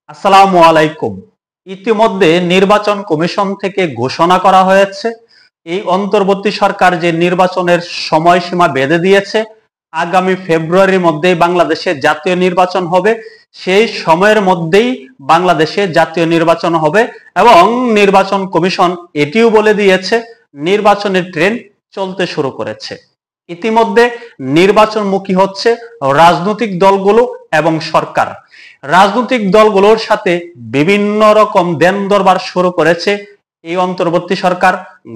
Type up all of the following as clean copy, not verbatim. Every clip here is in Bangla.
আসসালামু আলাইকুম। ইতিমধ্যে নির্বাচন কমিশন থেকে ঘোষণা করা হয়েছে এই অন্তর্বর্তী সরকার যে নির্বাচনের সময়সীমা বেঁধে দিয়েছে, আগামী ফেব্রুয়ারির মধ্যেই বাংলাদেশে জাতীয় নির্বাচন হবে। সেই সময়ের মধ্যেই বাংলাদেশে জাতীয় নির্বাচন হবে এবং নির্বাচন কমিশন এটিও বলে দিয়েছে নির্বাচনের ট্রেন চলতে শুরু করেছে। ইতিমধ্যে নির্বাচনমুখী হচ্ছে রাজনৈতিক দলগুলো এবং সরকার। রাজনৈতিক দলগুলোর সাথে বিভিন্ন রকম দেন দরবার শুরু করেছে এই অন্তর্বর্তী সরকার।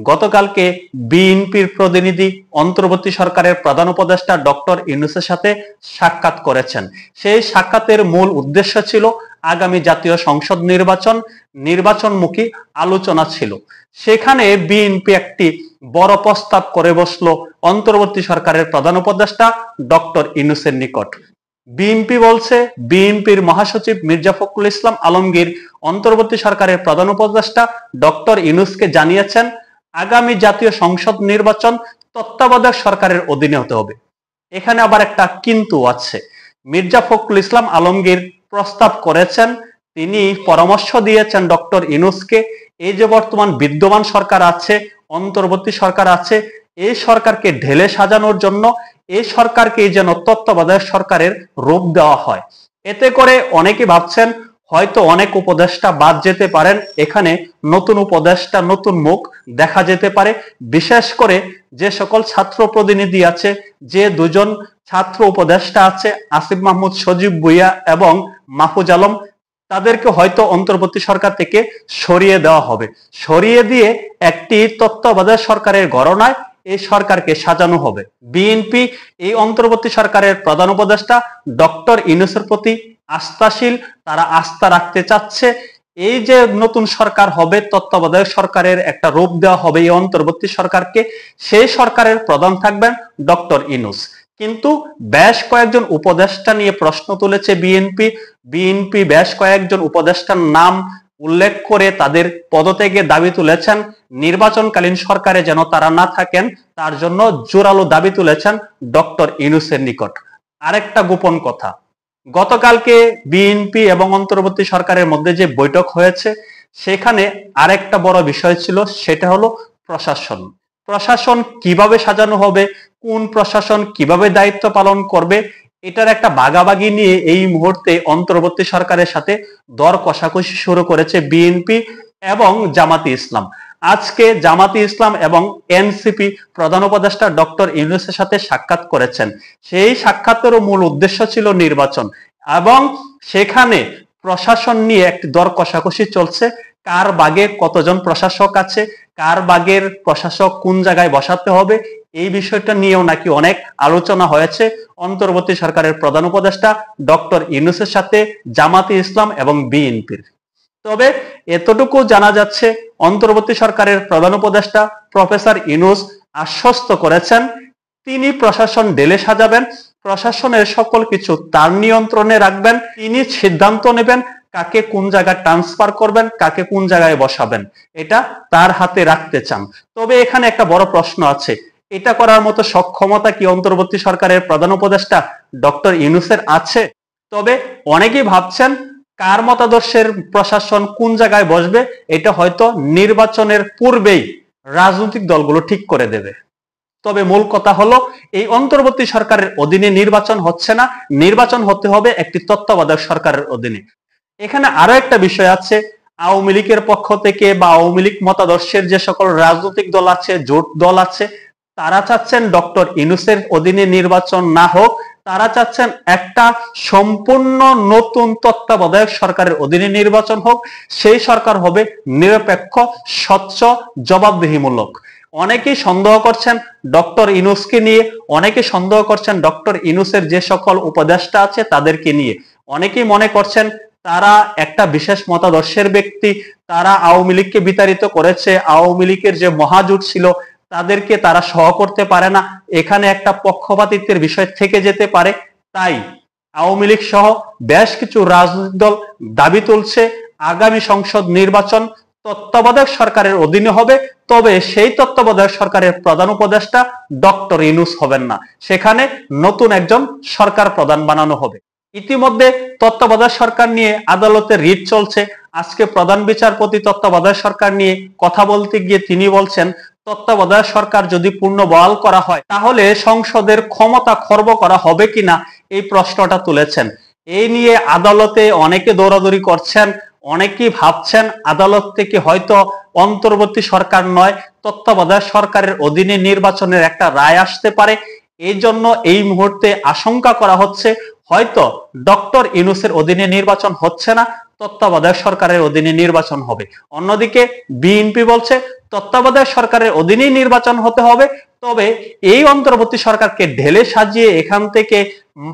গতকালকে বিএনপির প্রতিনিধি অন্তর্বর্তী সরকারের প্রধান উপদেষ্টা ডক্টর ইউনূসের সাথে সাক্ষাৎ করেছেন। সেই সাক্ষাতের মূল উদ্দেশ্য ছিল আগামী জাতীয় সংসদ নির্বাচনমুখী আলোচনা ছিল। সেখানে বিএনপি একটি বড় প্রস্তাব করে বসলো অন্তর্বর্তী সরকারের প্রধান উপদেষ্টা ডক্টর ইউনূসের নিকট। বিএনপি বলছে, বিএনপির মহাসচিব মির্জা ফখরুল ইসলাম আলমগীর অন্তর্বর্তী সরকারের প্রধান উপদেষ্টা ডক্টর ইউনূসকে জানিয়েছেন আগামী জাতীয় সংসদ নির্বাচন তত্ত্বাবধায়ক সরকারের অধীনে হতে হবে। এখানে আবার একটা কিন্তু আছে। মির্জা ফখরুল ইসলাম আলমগীর প্রস্তাব করেছেন, তিনি পরামর্শ দিয়েছেন ডক্টর ইউনূসকে, এই যে বর্তমান বিদ্যমান সরকার আছে, অন্তর্বর্তী সরকার আছে, এই সরকারকে ঢেলে সাজানোর জন্য এই সরকারকে যেন তত্ত্বাবধায়ক সরকারের রূপ দেওয়া হয়। এতে করে অনেকে ভাবছেন হয়তো অনেক উপদেষ্টা বাদ যেতে পারেন, এখানে নতুন উপদেষ্টা নতুন মুখ দেখা যেতে পারে। বিশেষ করে যে সকল ছাত্র প্রতিনিধি আছে, যে দুজন ছাত্র উপদেষ্টা আছে, আসিফ মাহমুদ সজীব ভুইয়া এবং মাহফুজ আলম, তাদেরকে হয়তো অন্তর্বর্তী সরকার থেকে সরিয়ে দেওয়া হবে। সরিয়ে দিয়ে একটি তত্ত্বাবধায়ক সরকারের গণনায় এই সরকারকে সাজানো হবে। বিএনপি এই অন্তর্বর্তী সরকারের প্রধান উপদেষ্টা ডক্টর ইউনূসের প্রতি আস্থাশীল, তারা আস্থা রাখতে চাচ্ছে। এই যে নতুন সরকার হবে, তত্ত্বাবধায়ক সরকারের একটা রূপ দেওয়া হবে এই অন্তর্বর্তী সরকারকে, সেই সরকারের প্রধান থাকবেন ডক্টর ইউনূস। কিন্তু বেশ কয়েকজন উপদেষ্টা নিয়ে প্রশ্ন তুলেছে বিএনপি বেশ কয়েকজন উপদেষ্টার নাম উল্লেখ করে তাদের পদত্যাগের দাবি তুলেছেন। নির্বাচনকালীন সরকারে যেন তারা না থাকেন, তার জন্য জোরালো দাবি তুলেছেন ডক্টর ইউনূসের নিকট। আরেকটা গোপন কথা, গতকালকে বিএনপি এবং অন্তর্বর্তী সরকারের মধ্যে যে বৈঠক হয়েছে, সেখানে আরেকটা বড় বিষয় ছিল, সেটা হলো প্রশাসন কিভাবে সাজানো হবে, কোন প্রশাসন কিভাবে দায়িত্ব পালন করবে, এটার একটা ভাগাভাগি নিয়ে এই মুহূর্তে অন্তর্বর্তী সরকারের সাথে দর কষাকষি শুরু করেছে বিএনপি এবং জামাতে ইসলাম। আজকে জামাতে ইসলাম এবং এনসিপি প্রধান উপদেষ্টা ডক্টর ইউনূসের সাথে সাক্ষাৎ করেছেন। সেই সাক্ষাতেরও মূল উদ্দেশ্য ছিল নির্বাচন, এবং সেখানে প্রশাসন নিয়ে একটি দর কষাকষি চলছে। কার বাগে কতজন প্রশাসক আছে, কার বাগের প্রশাসক কোন জায়গায় বসাতে হবে, এই বিষয়টা নিয়েও নাকি অনেক আলোচনা হয়েছে অন্তর্বর্তী সরকারের প্রধান উপদেষ্টা ডক্টর ইউনূসের সাথে জামাতে ইসলাম এবং বিএনপির। তবে এতটুকু জানা যাচ্ছে, অন্তর্বর্তী সরকারের প্রধান উপদেষ্টা প্রফেসর ইউনূস আশ্বস্ত করেছেন তিনি প্রশাসন ঢেলে সাজাবেন, প্রশাসনের সকল কিছু তার নিয়ন্ত্রণে রাখবেন, তিনি সিদ্ধান্ত নেবেন কাকে কোন জায়গায় ট্রান্সফার করবেন, কাকে কোন জায়গায় বসাবেন, এটা তার হাতে রাখতে চান। তবে এখানে একটা বড় প্রশ্ন আছে, এটা করার মতো সক্ষমতা কি অন্তর্বর্তী সরকারের প্রধান উপদেষ্টা ডক্টর ইউনূসের আছে? তবে অনেকেই ভাবছেন কার মতাদর্শের প্রশাসন কোন জায়গায় বসবে, এটা হয়তো নির্বাচনের পূর্বেই রাজনৈতিক দলগুলো ঠিক করে দেবে। তবে মূল কথা হলো, এই অন্তর্বর্তী সরকারের অধীনে নির্বাচন হচ্ছে না, নির্বাচন হতে হবে একটি তত্ত্বাবধায়ক সরকারের অধীনে। এখানে আরো একটা বিষয় আছে, আওয়ামী লীগের পক্ষ থেকে বা আওয়ামী লীগ মতাদর্শের যে সকল রাজনৈতিক দল আছে, জোট দল আছে, তারা চাচ্ছেন ডক্টর ইউনূসের অধীনে নির্বাচন না হোক, তারা চাচ্ছেন একটা সম্পূর্ণ নতুন তত্ত্বাবধায়ক সরকারের অধীনে নির্বাচন হোক। সেই সরকার হবে নিরপেক্ষ, স্বচ্ছ, জবাবদিহিমূলক। অনেকেই সন্দেহ করছেন ডক্টর ইউনূসকে নিয়ে, অনেকে সন্দেহ করছেন ডক্টর ইউনূসের যে সকল উপদেষ্টা আছে তাদেরকে নিয়ে। অনেকেই মনে করছেন তারা একটা বিশেষ মতাদর্শের ব্যক্তি, তারা আওয়ামী লীগকে বিতাড়িত করেছে, আওয়ামী লীগের যে মহাজোট ছিল তাদেরকে তারা সহ করতে পারে না, এখানে একটা পক্ষপাতিত্বের বিষয় থেকে যেতে পারে। তাই আওয়ামী লীগ সহ বেশ কিছু রাজনৈতিক দল দাবি তুলছে আগামী সংসদ নির্বাচন তত্ত্বাবধায়ক সরকারের অধীনে হবে। তবে সেই তত্ত্বাবধায়ক সরকারের প্রধান উপদেষ্টা ডক্টর ইউনূস হবেন না, সেখানে নতুন একজন সরকার প্রধান বানানো হবে। ইতিমধ্যে তত্ত্বাবধায়ক সরকার নিয়ে আদালতে রিট চলছে। আজকে প্রধান বিচারপতি তত্ত্বাবধায়ক সরকার নিয়ে কথা বলতে গিয়ে তিনি বলছেন, তত্ত্বাবধায়ক সরকার যদি পূর্ণ বহাল করা হয় তাহলে সংসদের ক্ষমতা খর্ব করা হবে কিনা, এই প্রশ্নটা তুলেছেন। এই নিয়ে আদালতে অনেকে দৌড়াদৌড়ি করছেন, অনেকেই ভাবছেন আদালত থেকে হয়তো অন্তর্বর্তী সরকার নয়, তত্ত্বাবধায়ক সরকারের অধীনে নির্বাচনের একটা রায় আসতে পারে। এই জন্য এই মুহূর্তে আশঙ্কা করা হচ্ছে হয়তো ডক্টর ইউনূসের অধীনে নির্বাচন হচ্ছে না, তত্ত্বাবধায়ক সরকারের অধীনে নির্বাচন হবে। অন্যদিকে বিএনপি বলছে তত্ত্বাবধায়ক সরকারের অধীনেই নির্বাচন হতে হবে, তবে এই অন্তর্বর্তী সরকারকে ঢেলে সাজিয়ে এখান থেকে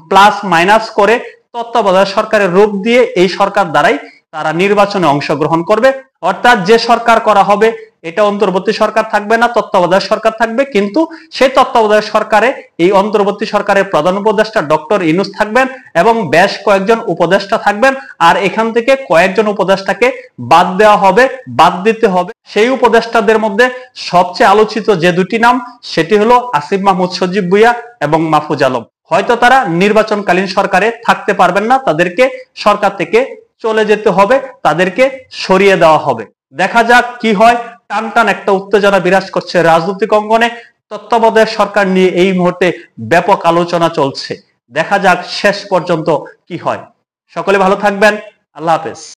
প্লাস মাইনাস করে তত্ত্বাবধায়ক সরকারের রূপ দিয়ে এই সরকার দ্বারাই তারা নির্বাচনে অংশগ্রহণ করবে। অর্থাৎ যে সরকার করা হবে এটা অন্তর্বর্তী সরকার থাকবে না, তত্ত্বাবধায়ক সরকার থাকবে, কিন্তু সেই তত্ত্বাবধায়ক সরকারে এই অন্তর্বর্তী সরকারের প্রধান উপদেষ্টা ডক্টর ইউনূস থাকবেন এবং বেশ কয়েকজন উপদেষ্টা থাকবেন। আর এখান থেকে কয়েকজন উপদেষ্টাকে বাদ দেওয়া হবে, বাদ দিতে হবে। সেই উপদেষ্টাদের মধ্যে সবচেয়ে আলোচিত যে দুটি নাম সেটি হলো আসিফ মাহমুদ সজীব ভুঁইয়া এবং মাহফুজ আলম। হয়তো তারা নির্বাচনকালীন সরকারে থাকতে পারবেন না, তাদেরকে সরকার থেকে চলে যেতে হবে, তাদেরকে সরিয়ে দেওয়া হবে। দেখা যাক কি হয়। টান টান একটা উত্তেজনা বিরাজ করছে রাজনৈতিক অঙ্গনে। তত্ত্বাবধায়ক সরকার নিয়ে এই মুহূর্তে ব্যাপক আলোচনা চলছে। দেখা যাক শেষ পর্যন্ত কি হয়। সকলে ভালো থাকবেন। আল্লাহ হাফেজ।